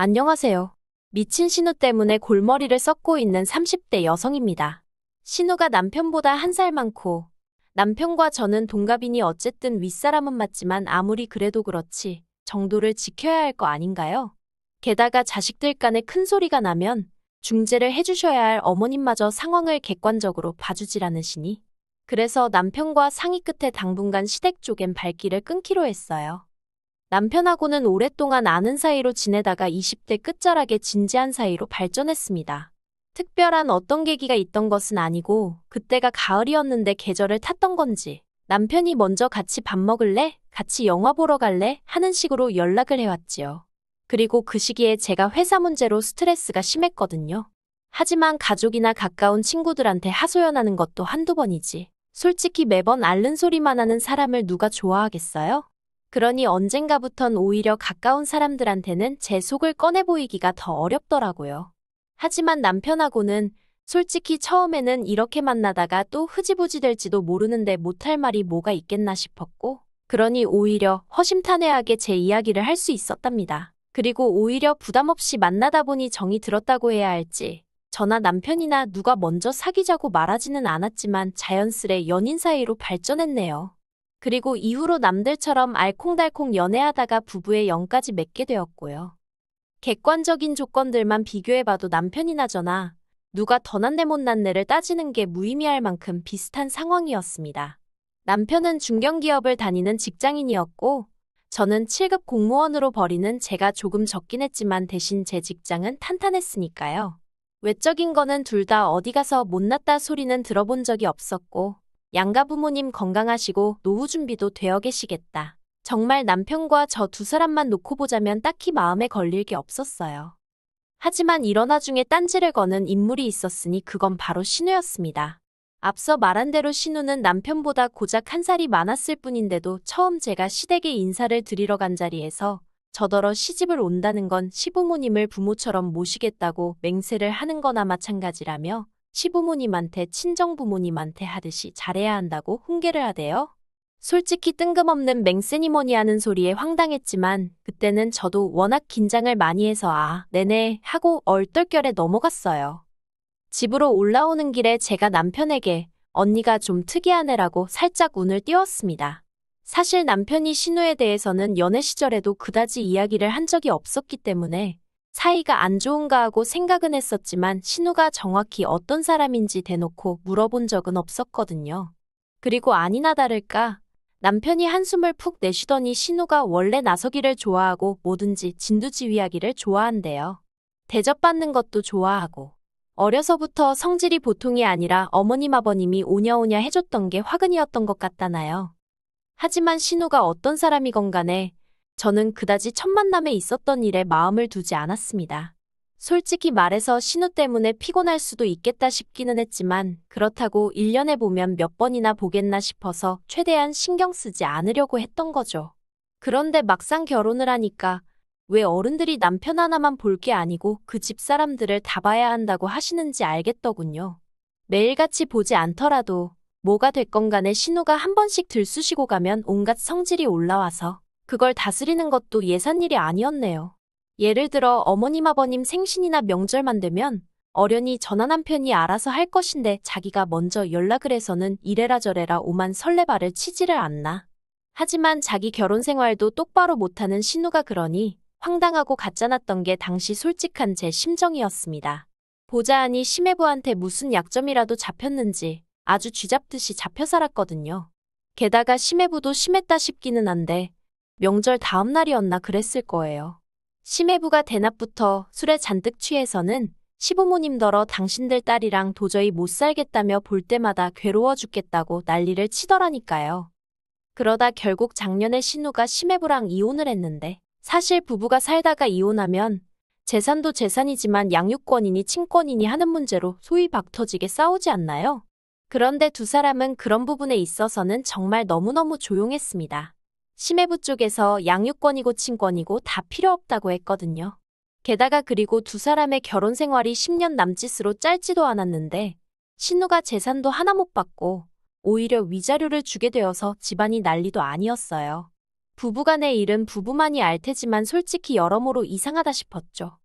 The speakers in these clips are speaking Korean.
안녕하세요. 미친 신우 때문에 골머리를 썩고 있는 30대 여성입니다. 신우가 남편보다 한 살 많고 남편과 저는 동갑이니 어쨌든 윗사람은 맞지만 아무리 그래도 그렇지 정도를 지켜야 할 거 아닌가요? 게다가 자식들 간에 큰 소리가 나면 중재를 해주셔야 할 어머님마저 상황을 객관적으로 봐주질 않으시니. 그래서 남편과 상의 끝에 당분간 시댁 쪽엔 발길을 끊기로 했어요. 남편하고는 오랫동안 아는 사이로 지내다가 20대 끝자락에 진지한 사이로 발전했습니다. 특별한 어떤 계기가 있던 것은 아니고 그때가 가을이었는데 계절을 탔던 건지 남편이 먼저 같이 밥 먹을래? 같이 영화 보러 갈래? 하는 식으로 연락을 해왔지요. 그리고 그 시기에 제가 회사 문제로 스트레스가 심했거든요. 하지만 가족이나 가까운 친구들한테 하소연하는 것도 한두 번이지. 솔직히 매번 앓는 소리만 하는 사람을 누가 좋아하겠어요? 그러니 언젠가부턴 오히려 가까운 사람들한테는 제 속을 꺼내 보이기가 더 어렵더라고요. 하지만 남편하고는 솔직히 처음에는 이렇게 만나다가 또 흐지부지 될지도 모르는데 못할 말이 뭐가 있겠나 싶었고, 그러니 오히려 허심탄회하게 제 이야기를 할 수 있었답니다. 그리고 오히려 부담 없이 만나다 보니 정이 들었다고 해야 할지, 저나 남편이나 누가 먼저 사귀자고 말하지는 않았지만 자연스레 연인 사이로 발전했네요. 그리고 이후로 남들처럼 알콩달콩 연애하다가 부부의 영까지 맺게 되었고요. 객관적인 조건들만 비교해봐도 남편이나 저나 누가 더 낫네 못낫네를 따지는 게 무의미할 만큼 비슷한 상황이었습니다. 남편은 중견기업을 다니는 직장인이었고 저는 7급 공무원으로 버리는 제가 조금 적긴 했지만 대신 제 직장은 탄탄했으니까요. 외적인 거는 둘 다 어디 가서 못났다 소리는 들어본 적이 없었고 양가 부모님 건강하시고 노후 준비도 되어 계시겠다. 정말 남편과 저 두 사람만 놓고 보자면 딱히 마음에 걸릴 게 없었어요. 하지만 이런 와중에 딴지를 거는 인물이 있었으니 그건 바로 신우였습니다. 앞서 말한 대로 신우는 남편보다 고작 한 살이 많았을 뿐인데도 처음 제가 시댁에 인사를 드리러 간 자리에서 저더러 시집을 온다는 건 시부모님을 부모처럼 모시겠다고 맹세를 하는 거나 마찬가지라며 시부모님한테 친정부모님한테 하듯이 잘해야 한다고 훈계를 하대요. 솔직히 뜬금없는 맹세니 뭐니 하는 소리에 황당했지만 그때는 저도 워낙 긴장을 많이 해서 네네 하고 얼떨결에 넘어갔어요. 집으로 올라오는 길에 제가 남편에게 언니가 좀 특이한 애라고 살짝 운을 띄웠습니다. 사실 남편이 신우에 대해서는 연애 시절에도 그다지 이야기를 한 적이 없었기 때문에 사이가 안 좋은가 하고 생각은 했었지만 신우가 정확히 어떤 사람인지 대놓고 물어본 적은 없었거든요. 그리고 아니나 다를까 남편이 한숨을 푹 내쉬더니 신우가 원래 나서기를 좋아하고 뭐든지 진두지휘하기를 좋아한대요. 대접받는 것도 좋아하고 어려서부터 성질이 보통이 아니라 어머님 아버님이 오냐오냐 해줬던 게 화근이었던 것 같다나요. 하지만 신우가 어떤 사람이건 간에 저는 그다지 첫 만남에 있었던 일에 마음을 두지 않았습니다. 솔직히 말해서 신우 때문에 피곤할 수도 있겠다 싶기는 했지만 그렇다고 1년에 보면 몇 번이나 보겠나 싶어서 최대한 신경 쓰지 않으려고 했던 거죠. 그런데 막상 결혼을 하니까 왜 어른들이 남편 하나만 볼 게 아니고 그 집 사람들을 다 봐야 한다고 하시는지 알겠더군요. 매일같이 보지 않더라도 뭐가 됐건 간에 신우가 한 번씩 들쑤시고 가면 온갖 성질이 올라와서 그걸 다스리는 것도 예산일이 아니었네요. 예를 들어 어머님 아버님 생신이나 명절만 되면 어련히 전화 남편이 알아서 할 것인데 자기가 먼저 연락을 해서는 이래라 저래라 오만 설레발을 치지를 않나. 하지만 자기 결혼 생활도 똑바로 못하는 신우가 그러니 황당하고 가짜났던 게 당시 솔직한 제 심정이었습니다. 보자하니 심해부한테 무슨 약점이라도 잡혔는지 아주 쥐잡듯이 잡혀 살았거든요. 게다가 심해부도 심했다 싶기는 한데 명절 다음 날이었나 그랬을 거예요. 심해부가 대낮부터 술에 잔뜩 취해서는 시부모님더러 당신들 딸이랑 도저히 못 살겠다며 볼 때마다 괴로워 죽겠다고 난리를 치더라니까요. 그러다 결국 작년에 신우가 심해부랑 이혼을 했는데 사실 부부가 살다가 이혼하면 재산도 재산이지만 양육권이니 친권이니 하는 문제로 소위 박터지게 싸우지 않나요? 그런데 두 사람은 그런 부분에 있어서는 정말 너무너무 조용했습니다. 심해부 쪽에서 양육권이고 친권이고 다 필요 없다고 했거든요. 게다가 그리고 두 사람의 결혼 생활이 10년 남짓으로 짧지도 않았는데 신우가 재산도 하나 못 받고 오히려 위자료를 주게 되어서 집안이 난리도 아니었어요. 부부간의 일은 부부만이 알 테지만 솔직히 여러모로 이상하다 싶었죠.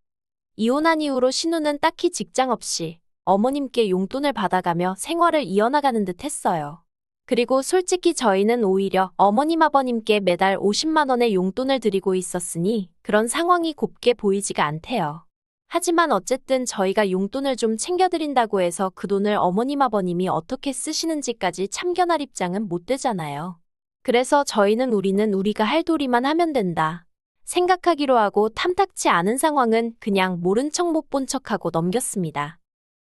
이혼한 이후로 신우는 딱히 직장 없이 어머님께 용돈을 받아가며 생활을 이어나가는 듯 했어요. 그리고 솔직히 저희는 오히려 어머님 아버님께 매달 50만 원의 용돈을 드리고 있었으니 그런 상황이 곱게 보이지가 않대요. 하지만 어쨌든 저희가 용돈을 좀 챙겨드린다고 해서 그 돈을 어머님 아버님이 어떻게 쓰시는지까지 참견할 입장은 못 되잖아요. 그래서 저희는 우리는 우리가 할 도리만 하면 된다 생각하기로 하고 탐탁치 않은 상황은 그냥 모른 척 못 본 척하고 넘겼습니다.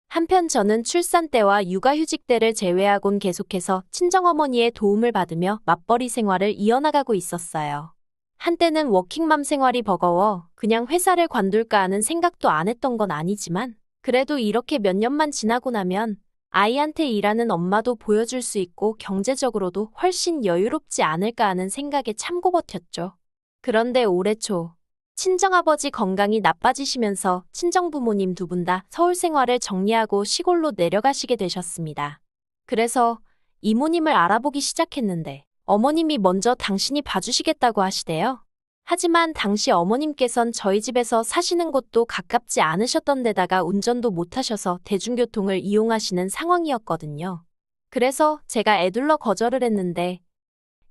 한편 저는 출산 때와 육아휴직 때를 제외하곤 계속해서 친정어머니의 도움을 받으며 맞벌이 생활을 이어나가고 있었어요. 한때는 워킹맘 생활이 버거워 그냥 회사를 관둘까 하는 생각도 안 했던 건 아니지만 그래도 이렇게 몇 년만 지나고 나면 아이한테 일하는 엄마도 보여줄 수 있고 경제적으로도 훨씬 여유롭지 않을까 하는 생각에 참고 버텼죠. 그런데 올해 초 친정아버지 건강이 나빠지시면서 친정부모님 두 분 다 서울 생활을 정리하고 시골로 내려가시게 되셨습니다. 그래서 이모님을 알아보기 시작했는데 어머님이 먼저 당신이 봐주시겠다고 하시대요. 하지만 당시 어머님께선 저희 집에서 사시는 곳도 가깝지 않으셨던 데다가 운전도 못하셔서 대중교통을 이용하시는 상황이었거든요. 그래서 제가 애둘러 거절을 했는데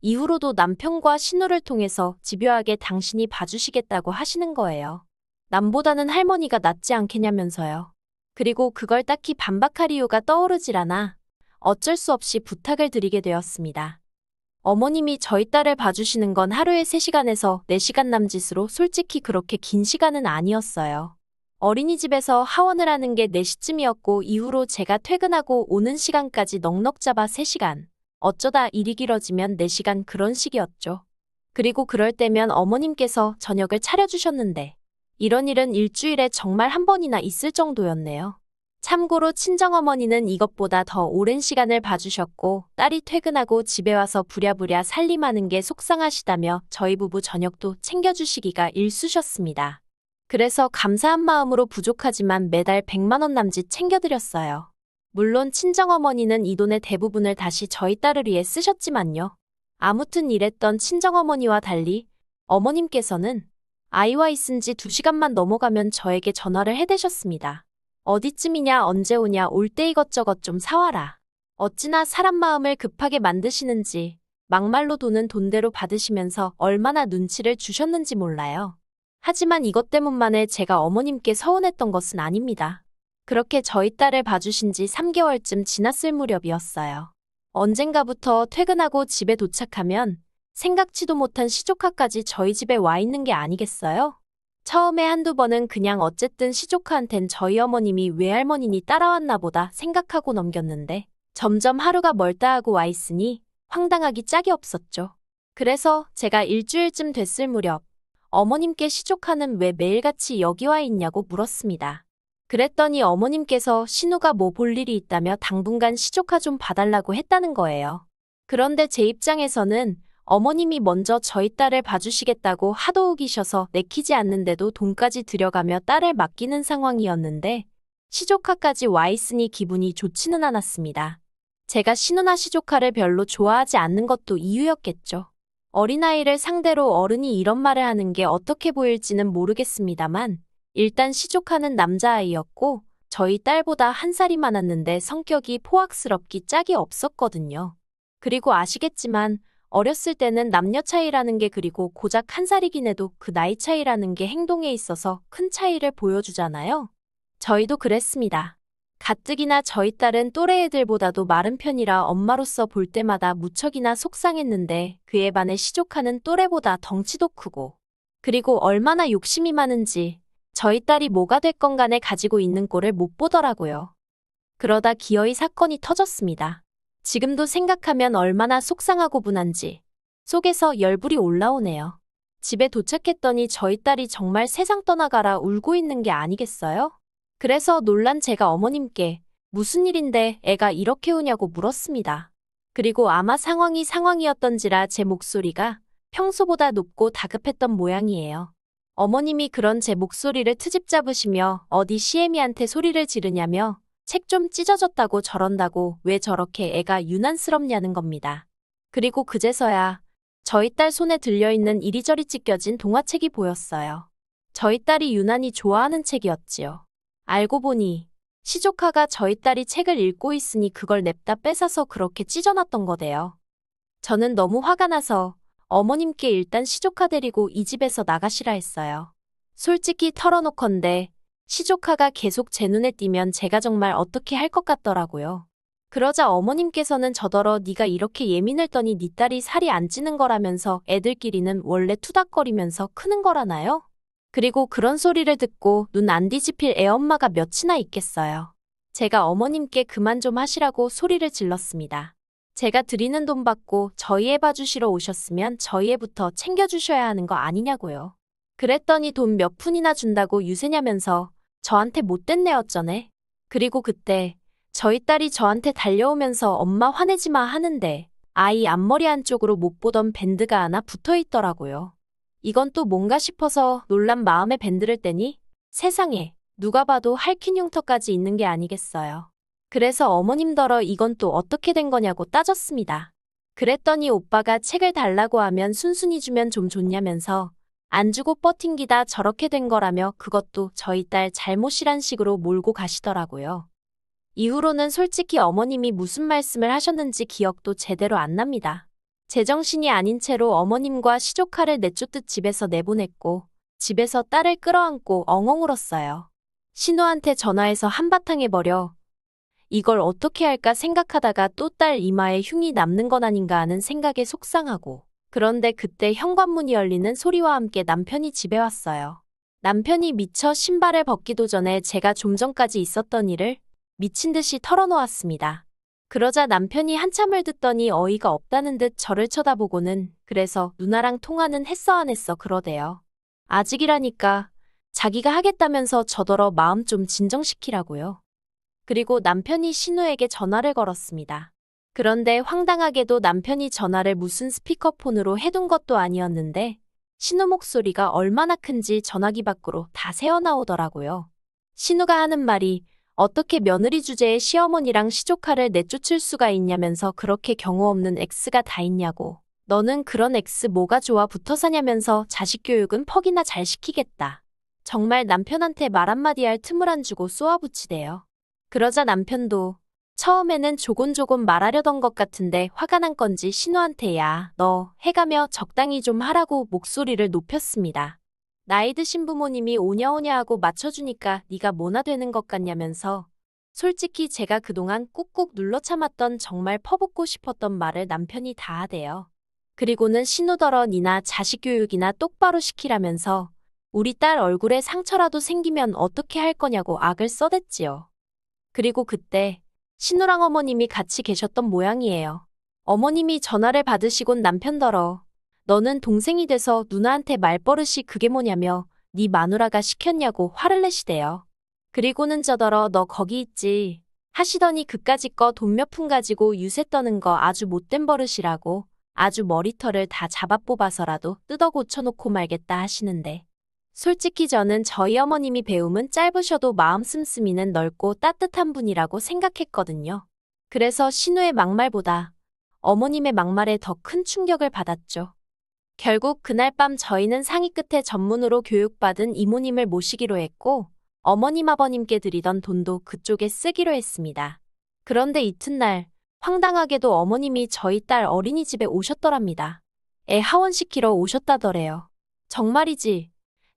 이후로도 남편과 신우를 통해서 집요하게 당신이 봐주시겠다고 하시는 거예요. 남보다는 할머니가 낫지 않겠냐면서요. 그리고 그걸 딱히 반박할 이유가 떠오르질 않아 어쩔 수 없이 부탁을 드리게 되었습니다. 어머님이 저희 딸을 봐주시는 건 하루에 3시간에서 4시간 남짓으로 솔직히 그렇게 긴 시간은 아니었어요. 어린이집에서 하원을 하는 게 4시쯤이었고 이후로 제가 퇴근하고 오는 시간까지 넉넉 잡아 3시간. 어쩌다 일이 길어지면 4시간 그런 식이었죠. 그리고 그럴 때면 어머님께서 저녁을 차려주셨는데 이런 일은 일주일에 정말 한 번이나 있을 정도였네요. 참고로 친정어머니는 이것보다 더 오랜 시간을 봐주셨고 딸이 퇴근하고 집에 와서 부랴부랴 살림하는 게 속상하시다며 저희 부부 저녁도 챙겨주시기가 일쑤셨습니다. 그래서 감사한 마음으로 부족하지만 매달 100만 원 남짓 챙겨드렸어요. 물론 친정어머니는 이 돈의 대부분을 다시 저희 딸을 위해 쓰셨지만요. 아무튼 이랬던 친정어머니와 달리 어머님께서는 아이와 있은 지 2시간만 넘어가면 저에게 전화를 해대셨습니다. 어디쯤이냐 언제 오냐 올 때 이것저것 좀 사와라. 어찌나 사람 마음을 급하게 만드시는지 막말로 돈은 돈대로 받으시면서 얼마나 눈치를 주셨는지 몰라요. 하지만 이것 때문만에 제가 어머님께 서운했던 것은 아닙니다. 그렇게 저희 딸을 봐주신 지 3개월쯤 지났을 무렵이었어요. 언젠가부터 퇴근하고 집에 도착하면 생각지도 못한 시조카까지 저희 집에 와 있는 게 아니겠어요? 처음에 한두 번은 그냥 어쨌든 시조카한텐 저희 어머님이 외할머니니 따라왔나 보다 생각하고 넘겼는데 점점 하루가 멀다 하고 와 있으니 황당하기 짝이 없었죠. 그래서 제가 일주일쯤 됐을 무렵 어머님께 시조카는 왜 매일같이 여기 와 있냐고 물었습니다. 그랬더니 어머님께서 신우가 뭐 볼 일이 있다며 당분간 시조카 좀 봐달라고 했다는 거예요. 그런데 제 입장에서는 어머님이 먼저 저희 딸을 봐주시겠다고 하도 우기셔서 내키지 않는데도 돈까지 들여가며 딸을 맡기는 상황이었는데 시조카까지 와 있으니 기분이 좋지는 않았습니다. 제가 신우나 시조카를 별로 좋아하지 않는 것도 이유였겠죠. 어린아이를 상대로 어른이 이런 말을 하는 게 어떻게 보일지는 모르겠습니다만 일단 시조카는 남자아이였고 저희 딸보다 1살이 많았는데 성격이 포악스럽기 짝이 없었거든요. 그리고 아시겠지만 어렸을 때는 남녀 차이라는 게 그리고 고작 1살이긴 해도 그 나이 차이라는 게 행동에 있어서 큰 차이를 보여주잖아요. 저희도 그랬습니다. 가뜩이나 저희 딸은 또래 애들보다도 마른 편이라 엄마로서 볼 때마다 무척이나 속상했는데 그에 반해 시조카는 또래보다 덩치도 크고 그리고 얼마나 욕심이 많은지 저희 딸이 뭐가 됐건 간에 가지고 있는 꼴을 못 보더라고요. 그러다 기어이 사건이 터졌습니다. 지금도 생각하면 얼마나 속상하고 분한지 속에서 열불이 올라오네요. 집에 도착했더니 저희 딸이 정말 세상 떠나가라 울고 있는 게 아니겠어요? 그래서 놀란 제가 어머님께 무슨 일인데 애가 이렇게 우냐고 물었습니다. 그리고 아마 상황이었던지라 제 목소리가 평소보다 높고 다급했던 모양이에요. 어머님이 그런 제 목소리를 트집 잡으시며 어디 시애미한테 소리를 지르냐며 책 좀 찢어졌다고 저런다고 왜 저렇게 애가 유난스럽냐는 겁니다. 그리고 그제서야 저희 딸 손에 들려있는 이리저리 찢겨진 동화책이 보였어요. 저희 딸이 유난히 좋아하는 책이었지요. 알고 보니 시조카가 저희 딸이 책을 읽고 있으니 그걸 냅다 뺏어서 그렇게 찢어놨던 거대요. 저는 너무 화가 나서 어머님께 일단 시조카 데리고 이 집에서 나가시라 했어요. 솔직히 털어놓건대 시조카가 계속 제 눈에 띄면 제가 정말 어떻게 할 것 같더라고요. 그러자 어머님께서는 저더러 네가 이렇게 예민을 떠니 네 딸이 살이 안 찌는 거라면서 애들끼리는 원래 투닥거리면서 크는 거라나요? 그리고 그런 소리를 듣고 눈 안 뒤집힐 애엄마가 몇이나 있겠어요. 제가 어머님께 그만 좀 하시라고 소리를 질렀습니다. 제가 드리는 돈 받고 저희 애 봐주시러 오셨으면 저희 애부터 챙겨주셔야 하는 거 아니냐고요. 그랬더니 돈 몇 푼이나 준다고 유세냐면서 저한테 못됐네 어쩌네. 그리고 그때 저희 딸이 저한테 달려오면서 엄마 화내지 마 하는데 아이 앞머리 안쪽으로 못 보던 밴드가 하나 붙어 있더라고요. 이건 또 뭔가 싶어서 놀란 마음에 밴드를 떼니 세상에 누가 봐도 할킨 흉터까지 있는 게 아니겠어요. 그래서 어머님더러 이건 또 어떻게 된 거냐고 따졌습니다. 그랬더니 오빠가 책을 달라고 하면 순순히 주면 좀 좋냐면서 안 주고 버팅기다 저렇게 된 거라며 그것도 저희 딸 잘못이란 식으로 몰고 가시더라고요. 이후로는 솔직히 어머님이 무슨 말씀을 하셨는지 기억도 제대로 안 납니다. 제정신이 아닌 채로 어머님과 시조카를 내쫓듯 집에서 내보냈고 집에서 딸을 끌어안고 엉엉 울었어요. 신우한테 전화해서 한바탕 해버려 이걸 어떻게 할까 생각하다가 또 딸 이마에 흉이 남는 건 아닌가 하는 생각에 속상하고 그런데 그때 현관문이 열리는 소리와 함께 남편이 집에 왔어요. 남편이 미처 신발을 벗기도 전에 제가 좀 전까지 있었던 일을 미친 듯이 털어놓았습니다. 그러자 남편이 한참을 듣더니 어이가 없다는 듯 저를 쳐다보고는 그래서 누나랑 통화는 했어 안 했어 그러대요. 아직이라니까 자기가 하겠다면서 저더러 마음 좀 진정시키라고요. 그리고 남편이 신우에게 전화를 걸었습니다. 그런데 황당하게도 남편이 전화를 무슨 스피커폰으로 해둔 것도 아니었는데 신우 목소리가 얼마나 큰지 전화기 밖으로 다 새어나오더라고요. 신우가 하는 말이 어떻게 며느리 주제에 시어머니랑 시조카를 내쫓을 수가 있냐면서 그렇게 경우 없는 X가 다 있냐고. 너는 그런 X 뭐가 좋아 붙어 사냐면서 자식 교육은 퍽이나 잘 시키겠다. 정말 남편한테 말 한마디 할 틈을 안 주고 쏘아붙이대요. 그러자 남편도 처음에는 조곤조곤 말하려던 것 같은데 화가 난 건지 신우한테 야, 너 해가며 적당히 좀 하라고 목소리를 높였습니다. 나이 드신 부모님이 오냐오냐 하고 맞춰주니까 네가 뭐나 되는 것 같냐면서 솔직히 제가 그동안 꾹꾹 눌러 참았던 정말 퍼붓고 싶었던 말을 남편이 다 하대요. 그리고는 신우더러 니나 자식 교육이나 똑바로 시키라면서 우리 딸 얼굴에 상처라도 생기면 어떻게 할 거냐고 악을 써댔지요. 그리고 그때 신우랑 어머님이 같이 계셨던 모양이에요. 어머님이 전화를 받으시곤 남편더러 너는 동생이 돼서 누나한테 말버릇이 그게 뭐냐며 네 마누라가 시켰냐고 화를 내시대요. 그리고는 저더러 너 거기 있지 하시더니 그까짓 거 돈 몇 푼 가지고 유세 떠는 거 아주 못된 버릇이라고 아주 머리털을 다 잡아 뽑아서라도 뜯어 고쳐놓고 말겠다 하시는데 솔직히 저는 저희 어머님이 배움은 짧으셔도 마음 씀씀이는 넓고 따뜻한 분이라고 생각했거든요. 그래서 신우의 막말보다 어머님의 막말에 더 큰 충격을 받았죠. 결국 그날 밤 저희는 상의 끝에 전문으로 교육받은 이모님을 모시기로 했고 어머님 아버님께 드리던 돈도 그쪽에 쓰기로 했습니다. 그런데 이튿날 황당하게도 어머님이 저희 딸 어린이집에 오셨더랍니다. 애 하원시키러 오셨다더래요. 정말이지.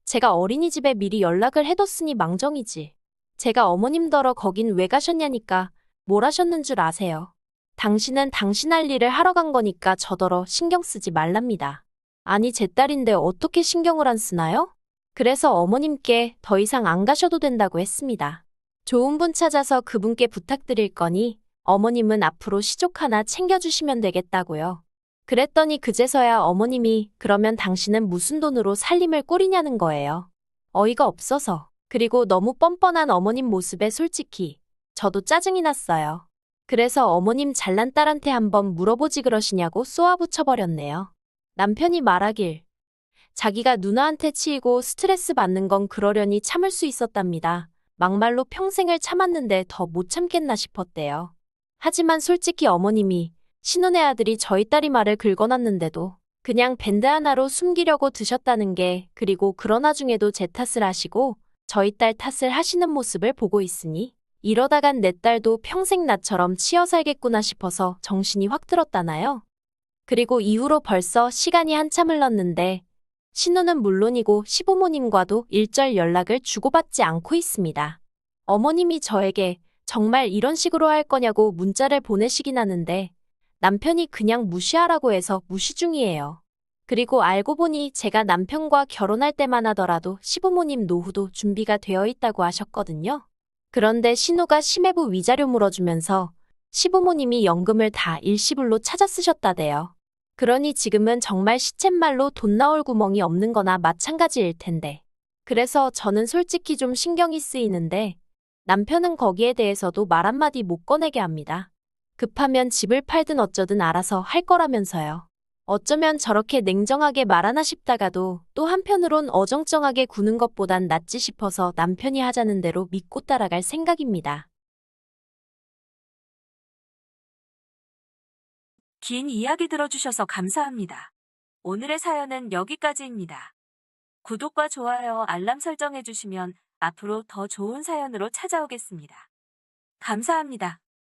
제가 어린이집에 미리 연락을 해뒀으니 망정이지. 제가 어머님더러 거긴 왜 가셨냐니까 뭘 하셨는 줄 아세요. 당신은 당신 할 일을 하러 간 거니까 저더러 신경 쓰지 말랍니다. 아니 제 딸인데 어떻게 신경을 안 쓰나요? 그래서 어머님께 더 이상 안 가셔도 된다고 했습니다. 좋은 분 찾아서 그분께 부탁드릴 거니 어머님은 앞으로 시족 하나 챙겨주시면 되겠다고요. 그랬더니 그제서야 어머님이 그러면 당신은 무슨 돈으로 살림을 꾸리냐는 거예요. 어이가 없어서. 그리고 너무 뻔뻔한 어머님 모습에 솔직히 저도 짜증이 났어요. 그래서 어머님 잘난 딸한테 한번 물어보지 그러시냐고 쏘아붙여버렸네요. 남편이 말하길 자기가 누나한테 치이고 스트레스 받는 건 그러려니 참을 수 있었답니다. 막말로 평생을 참았는데 더 못 참겠나 싶었대요. 하지만 솔직히 어머님이 신혼의 아들이 저희 딸이 말을 긁어놨는데도 그냥 밴드 하나로 숨기려고 드셨다는 게, 그리고 그런 와중에도 제 탓을 하시고 저희 딸 탓을 하시는 모습을 보고 있으니 이러다간 내 딸도 평생 나처럼 치여 살겠구나 싶어서 정신이 확 들었다나요. 그리고 이후로 벌써 시간이 한참 흘렀는데 신우는 물론이고 시부모님과도 일절 연락을 주고받지 않고 있습니다. 어머님이 저에게 정말 이런 식으로 할 거냐고 문자를 보내시긴 하는데 남편이 그냥 무시하라고 해서 무시 중이에요. 그리고 알고 보니 제가 남편과 결혼할 때만 하더라도 시부모님 노후도 준비가 되어 있다고 하셨거든요. 그런데 신우가 심해부 위자료 물어주면서 시부모님이 연금을 다 일시불로 찾아 쓰셨다대요. 그러니 지금은 정말 시쳇말로 돈 나올 구멍이 없는 거나 마찬가지일 텐데. 그래서 저는 솔직히 좀 신경이 쓰이는데 남편은 거기에 대해서도 말 한마디 못 꺼내게 합니다. 급하면 집을 팔든 어쩌든 알아서 할 거라면서요. 어쩌면 저렇게 냉정하게 말하나 싶다가도 또 한편으론 어정쩡하게 구는 것보단 낫지 싶어서 남편이 하자는 대로 믿고 따라갈 생각입니다. 긴 이야기 들어주셔서 감사합니다. 오늘의 사연은 여기까지입니다. 구독과 좋아요, 알람 설정해주시면 앞으로 더 좋은 사연으로 찾아오겠습니다. 감사합니다.